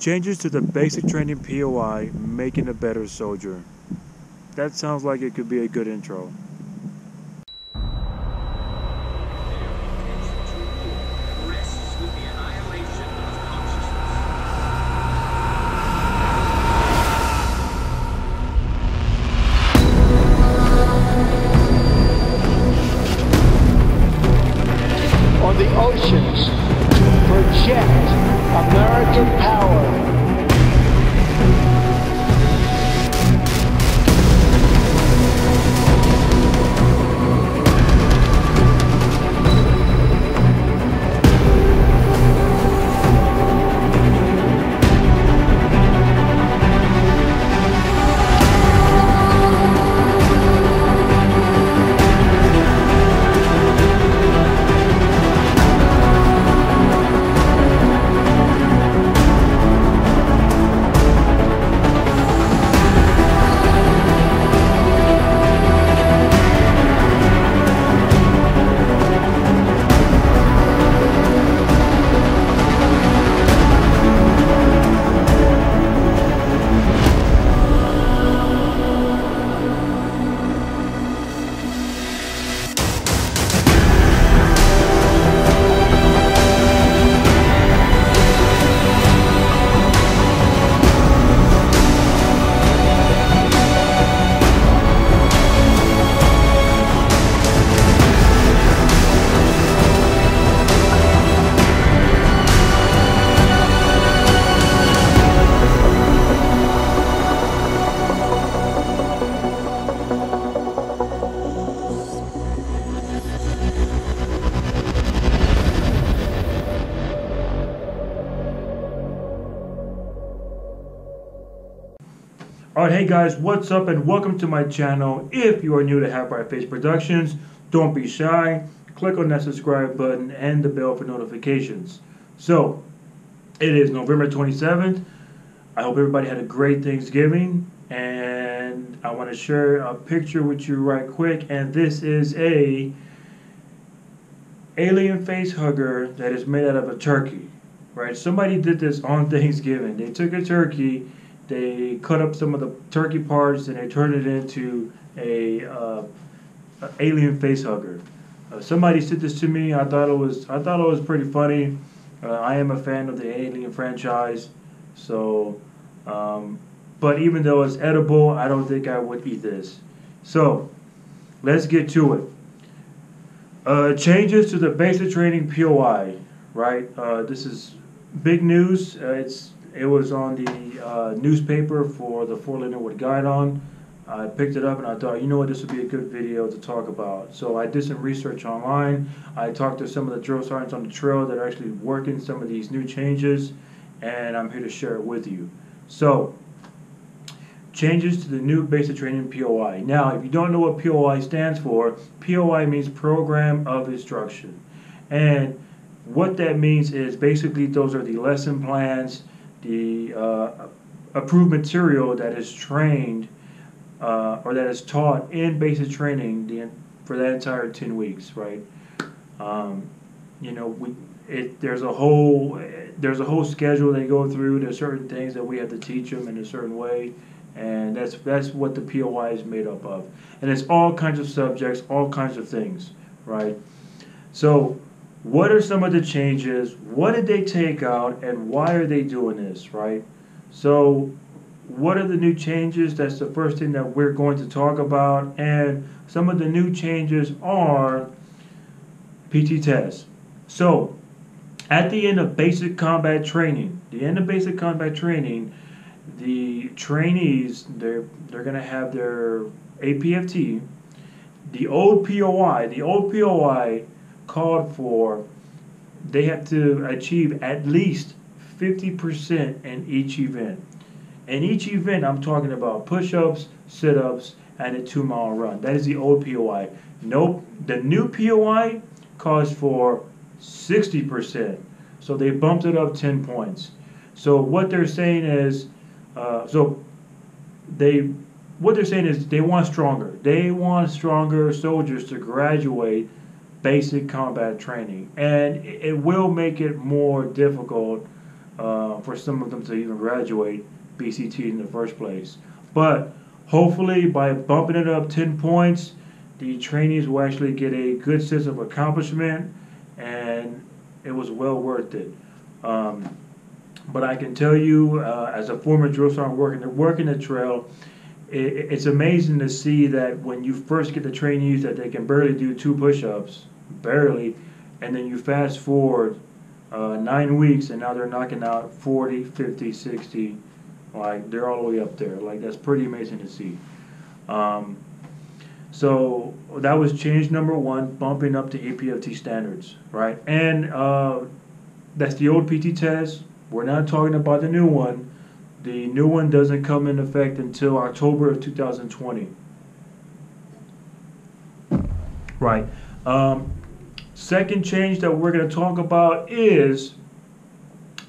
Changes to the basic training POI, making a better soldier. That sounds like it could be a good intro. On the oceans to project American power. Alright, hey guys, what's up and welcome to my channel. If you are new to Half Right Face Productions, don't be shy. Click on that subscribe button and the bell for notifications. So, it is November 27th. I hope everybody had a great Thanksgiving. And I want to share a picture with you right quick. And this is a alien face hugger that is made out of a turkey. Right? Somebody did this on Thanksgiving. They took a turkey. They cut up some of the turkey parts and they turned it into a alien face hugger. Somebody sent this to me. I thought it was pretty funny. I am a fan of the Alien franchise, so but even though it's edible, I don't think I would eat this. So let's get to it. Changes to the basic training POI. Right. This is big news. It was on the newspaper for the Fort Leonard Wood Guidon. I picked it up and I thought, you know what, this would be a good video to talk about. So I did some research online. I talked to some of the drill sergeants on the trail that are actually working some of these new changes, and I'm here to share it with you. So, changes to the new basic training POI. Now, if you don't know what POI stands for, POI means Program of Instruction. And what that means is basically those are the lesson plans, the approved material that is trained or that is taught in basic training for that entire 10 weeks, right? You know, there's a whole schedule they go through. There's certain things that we have to teach them in a certain way, and that's what the POI is made up of. And it's all kinds of subjects, all kinds of things, right? So, what are some of the changes? What did they take out, and why are they doing this, right? So, what are the new changes? That's the first thing that we're going to talk about. And some of the new changes are PT tests. So, at the end of basic combat training, the trainees, they're going to have their APFT. The old POI called for they have to achieve at least 50% in each event. In each event, I'm talking about push-ups, sit-ups, and a 2-mile run. That is the old POI. Nope, the new POI calls for 60%. So they bumped it up 10 points. So what they're saying is, they want stronger. They want stronger soldiers to graduate basic combat training, and it will make it more difficult for some of them to even graduate BCT in the first place. But hopefully by bumping it up 10 points, the trainees will actually get a good sense of accomplishment, and it was well worth it. But I can tell you, as a former drill sergeant working the trail, it's amazing to see that when you first get the trainees that they can barely do 2 push-ups, barely, and then you fast forward 9 weeks and now they're knocking out 40, 50, 60, like they're all the way up there. Like that's pretty amazing to see. So that was change number 1, bumping up the APFT standards, right? And that's the old PT test. We're not talking about the new one. The new one doesn't come in effect until October of 2020. Right. Second change that we're going to talk about is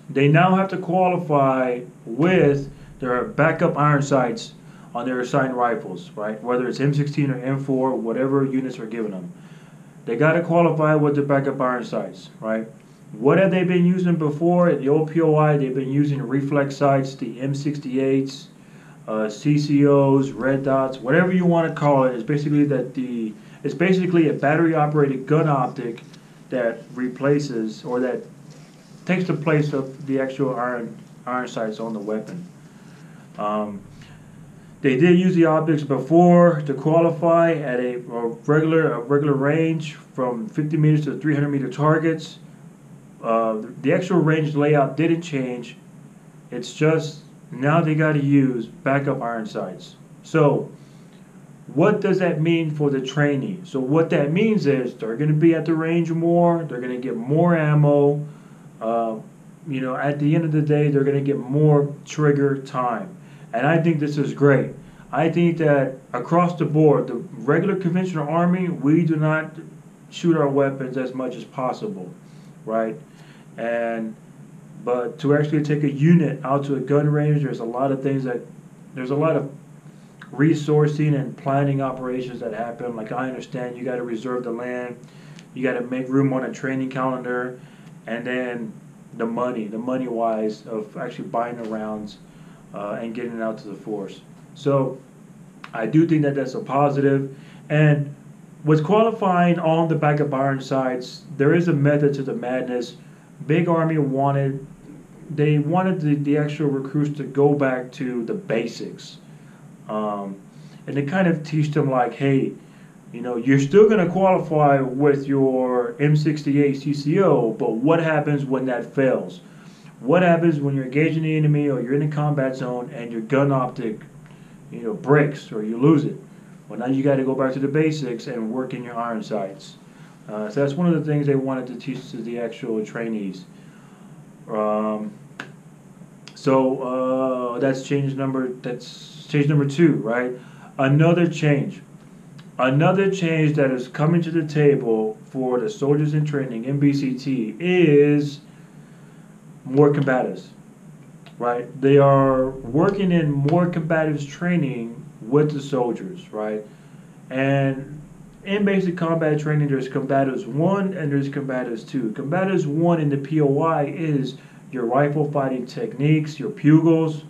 they now have to qualify with their backup iron sights on their assigned rifles, right? Whether it's M16 or M4, whatever units are given them. They got to qualify with the backup iron sights, right? What have they been using before? In the old POI, they've been using reflex sights, the M68s, CCOs, red dots, whatever you want to call it. It's basically it's basically a battery-operated gun optic that replaces or that takes the place of the actual iron sights on the weapon. They did use the optics before to qualify at a regular range from 50 meters to 300 meter targets. The actual range layout didn't change. It's just now they got to use backup iron sights. So what does that mean for the trainee? So what that means is they're going to be at the range more. They're going to get more ammo. At the end of the day, they're going to get more trigger time. And I think this is great. I think that across the board, the regular conventional Army, we do not shoot our weapons as much as possible, right? But to actually take a unit out to a gun range, there's a lot of resourcing and planning operations that happen. Like I understand, you got to reserve the land, you got to make room on a training calendar, and then the money wise of actually buying the rounds and getting it out to the force. So I do think that that's a positive. And with qualifying on the backup iron sights, there is a method to the madness. Big Army wanted the actual recruits to go back to the basics, and to kind of teach them like, hey, you're still going to qualify with your M68 CCO, but what happens when that fails? What happens when you're engaging the enemy or you're in a combat zone and your gun optic, breaks or you lose it? Well, now you got to go back to the basics and work in your iron sights. So that's one of the things they wanted to teach to the actual trainees. That's change number 2, right? Another change that is coming to the table for the soldiers in training in BCT is more combatives, right? They are working in more combatives training with the soldiers, right? And in basic combat training, there's Combatives 1 and there's Combatives 2. Combatives 1 in the POI is your rifle fighting techniques, your pugils,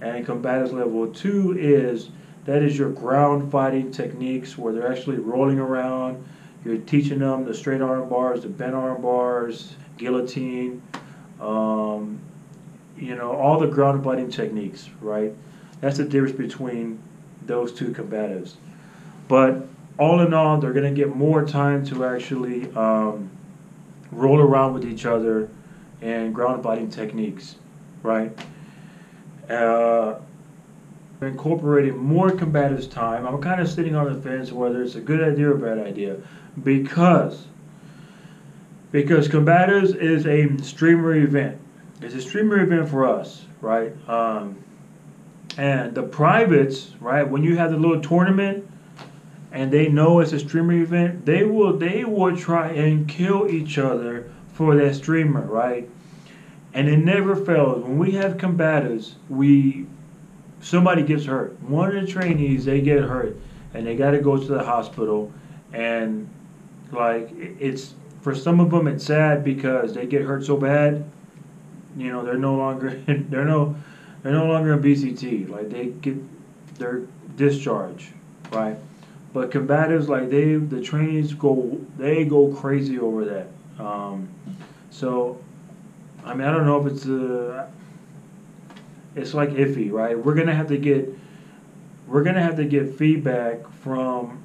and Combatives level 2 is your ground fighting techniques where they're actually rolling around. You're teaching them the straight arm bars, the bent arm bars, guillotine, all the ground fighting techniques, right? That's the difference between those 2 combatives. But all in all, they're going to get more time to actually roll around with each other and ground fighting techniques, right? Incorporating more combatives time. I'm kind of sitting on the fence whether it's a good idea or a bad idea, because combatives is a streamer event. It's a streamer event for us, right? And the privates, right, when you have the little tournament and they know it's a streamer event, they will try and kill each other for that streamer, right? And it never fails. When we have combatives, somebody gets hurt. One of the trainees, they get hurt and they got to go to the hospital. And like, it's for some of them it's sad because they get hurt so bad you know, they're no longer they're no longer in BCT. Like they get their discharge, right? But combatives, like the trainees go crazy over that. So I mean, I don't know if it's like iffy, right? We're gonna have to get feedback from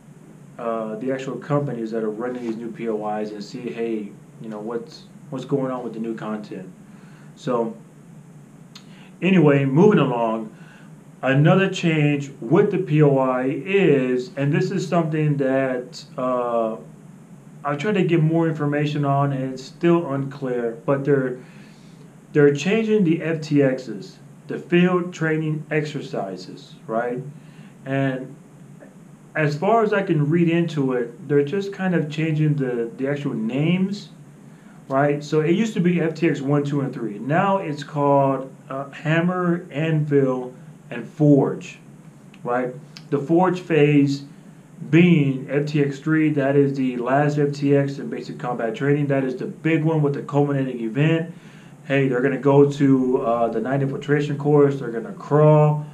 the actual companies that are running these new POIs and see, hey, you know, what's going on with the new content. So anyway, moving along, another change with the POI is, and this is something that I tried to get more information on, and it's still unclear, but they're changing the FTXs, the field training exercises, right? And as far as I can read into it, they're just kind of changing the actual names, right? So it used to be FTX 1, 2, and 3. Now it's called Hammer, Anvil, and Forge, right? The Forge phase being FTX 3, that is the last FTX in basic combat training. That is the big one with the culminating event. Hey, they're going to go to the night infiltration course. They're going to crawl.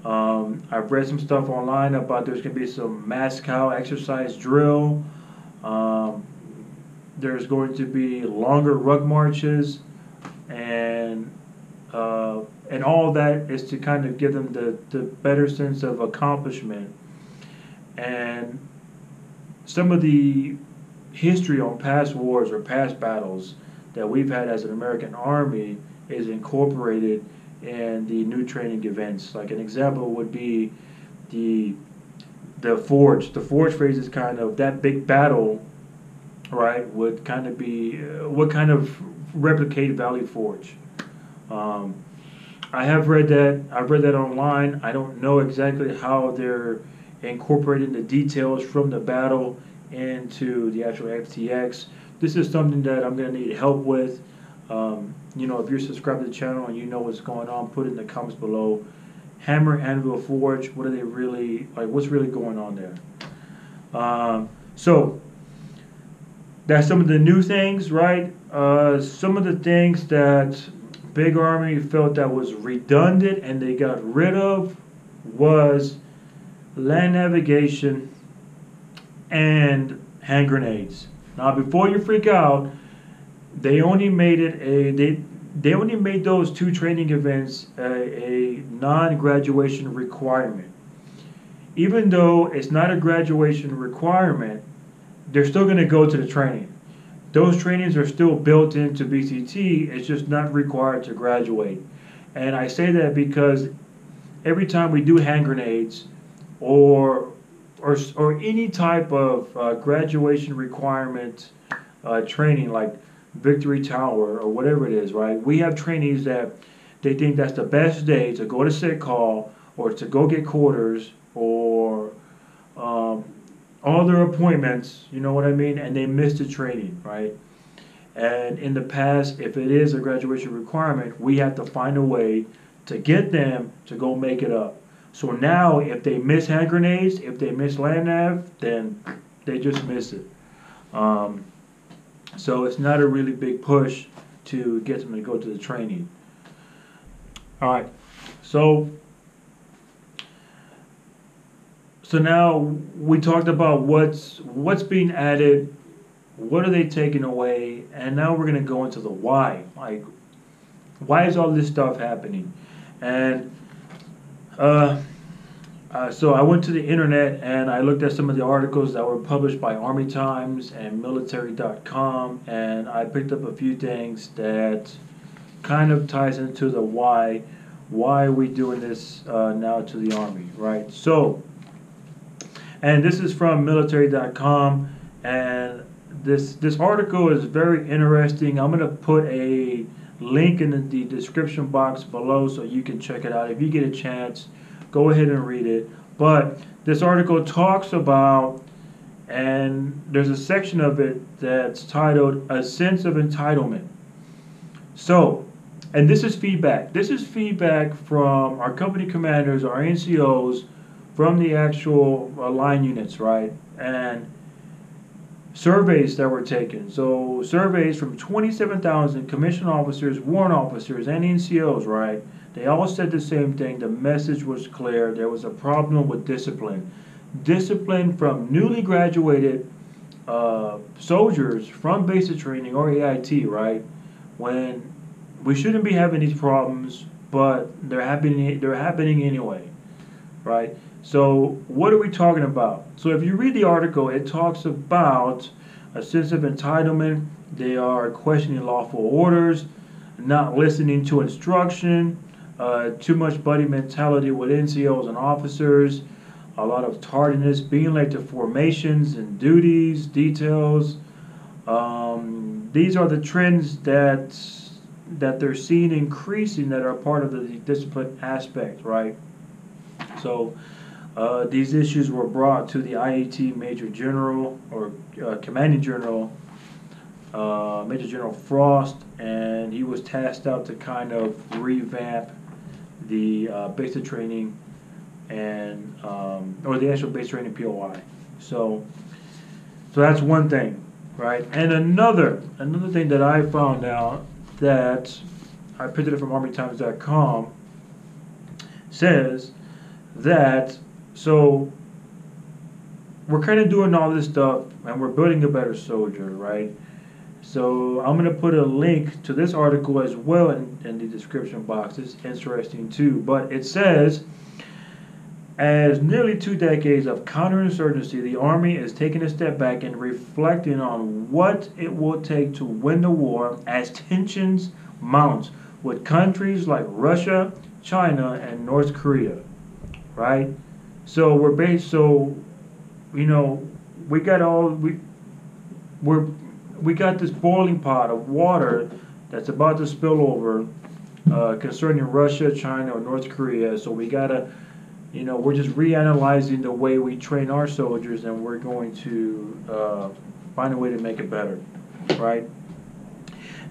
I've read some stuff online about there's going to be some Moscow exercise drill. There's going to be longer rug marches, and all that is to kind of give them the better sense of accomplishment. And some of the history on past wars or past battles that we've had as an American Army is incorporated in the new training events. Like an example would be the Forge. The Forge phase is kind of that big battle, right? Would kind of be what kind of replicate Valley Forge. I have read that. I've read that online. I don't know exactly how they're incorporating the details from the battle into the actual FTX. This is something that I'm going to need help with. You know, if you're subscribed to the channel and you know what's going on, put it in the comments below. Hammer, Anvil, Forge, what are they really, like, what's really going on there? So, that's some of the new things, right? Some of the things that Big Army felt that was redundant and they got rid of was land navigation and hand grenades. Now, before you freak out, they only made it they only made those two training events a non-graduation requirement. Even though it's not a graduation requirement, they're still going to go to the training. Those trainings are still built into BCT. It's just not required to graduate. And I say that because every time we do hand grenades or any type of graduation requirement training, like Victory Tower or whatever it is, right? We have trainees that they think that's the best day to go to sick call or to go get quarters or all their appointments, you know what I mean? And they miss the training, right? And in the past, if it is a graduation requirement, we have to find a way to get them to go make it up. So now, if they miss hand grenades, if they miss land nav, then they just miss it. So it's not a really big push to get them to go to the training. All right, so now we talked about what's being added, what are they taking away, and now we're gonna go into the why. Like, why is all this stuff happening? And so I went to the internet and I looked at some of the articles that were published by Army Times and military.com, and I picked up a few things that kind of ties into the why are we doing this now to the Army, right? So, and this is from military.com, and this article is very interesting. I'm going to put a link in the description box below so you can check it out. If you get a chance, go ahead and read it. But this article talks about, and there's a section of it that's titled A Sense of Entitlement. So, and this is feedback. This is feedback from our company commanders, our NCOs, from the actual line units, right? And surveys that were taken. So surveys from 27,000 commissioned officers, warrant officers, and NCOs, right? They all said the same thing. The message was clear. There was a problem with discipline. Discipline from newly graduated soldiers from basic training or AIT, right? When we shouldn't be having these problems, but they're happening anyway, right? So what are we talking about? So if you read the article, it talks about a sense of entitlement. They are questioning lawful orders, not listening to instruction, too much buddy mentality with NCOs and officers, a lot of tardiness, being late to formations and duties, details. These are the trends that they're seeing increasing that are part of the discipline aspect, right? So these issues were brought to the IAT Major General or Commanding General, Major General Frost, and he was tasked out to kind of revamp the basic training and or the actual basic training POI. So that's one thing, right? And another thing that I found out that I picked it up from ArmyTimes.com says that so we're kind of doing all this stuff and we're building a better soldier, right? So I'm going to put a link to this article as well in the description box. It's interesting too. But it says, as nearly 2 decades of counterinsurgency, the Army is taking a step back and reflecting on what it will take to win the war as tensions mount with countries like Russia, China, and North Korea, right? So we got this boiling pot of water that's about to spill over concerning Russia, China, or North Korea. So we gotta, we're just reanalyzing the way we train our soldiers, and we're going to find a way to make it better, right?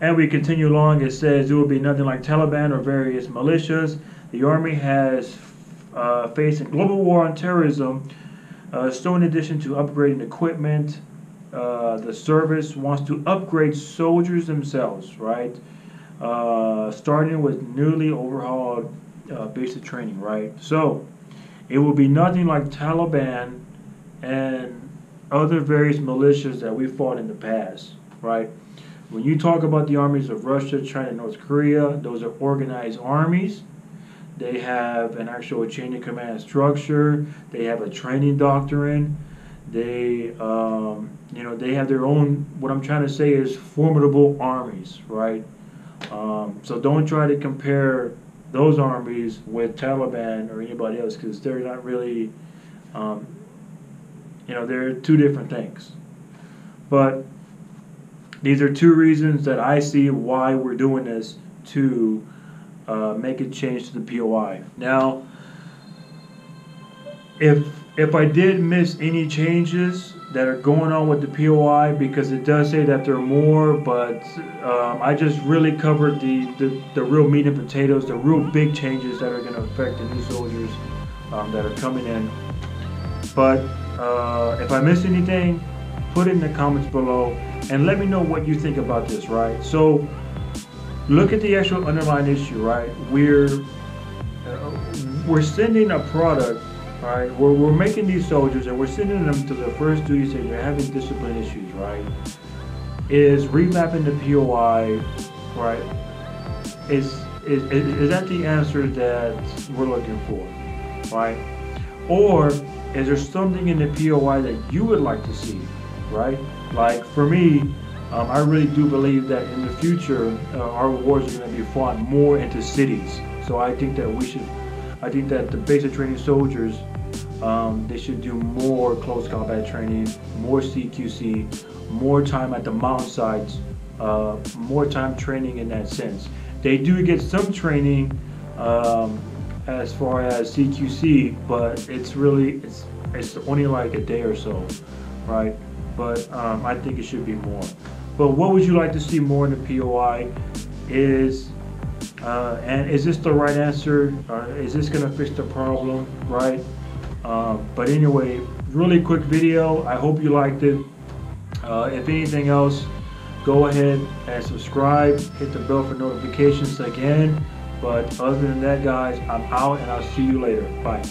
And we continue along. It says it will be nothing like Taliban or various militias. The Army has faced a global war on terrorism. So in addition to upgrading equipment, the service wants to upgrade soldiers themselves, right? Starting with newly overhauled basic training, right? So it will be nothing like Taliban and other various militias that we fought in the past, right? When you talk about the armies of Russia, China, North Korea, those are organized armies. They have an actual chain of command structure. They have a training doctrine. They, they have their own, what I'm trying to say is formidable armies, right? So don't try to compare those armies with Taliban or anybody else, because they're not really, they're two different things. But these are two reasons that I see why we're doing this, to make a change to the POI. Now, if I did miss any changes that are going on with the POI, because it does say that there are more, but I just really covered the real meat and potatoes, the real big changes that are going to affect the new soldiers that are coming in. But if I missed anything, put it in the comments below and let me know what you think about this, right? So look at the actual underlying issue, right? We're sending a product, right? We're making these soldiers and we're sending them to the first duty station. They're having discipline issues, right? Is remapping the POI, right? Is that the answer that we're looking for, right? Or is there something in the POI that you would like to see, right? Like for me, I really do believe that in the future, our wars are going to be fought more into cities. So I think that the basic training soldiers, they should do more close combat training, more CQC, more time at the mountain sites, more time training in that sense. They do get some training as far as CQC, but it's only like a day or so, right? But I think it should be more. But what would you like to see more in the POI? And is this the right answer? Is this going to fix the problem, right? But anyway, really quick video. I hope you liked it. If anything else, go ahead and subscribe, hit the bell for notifications again. But other than that, guys, I'm out and I'll see you later. Bye.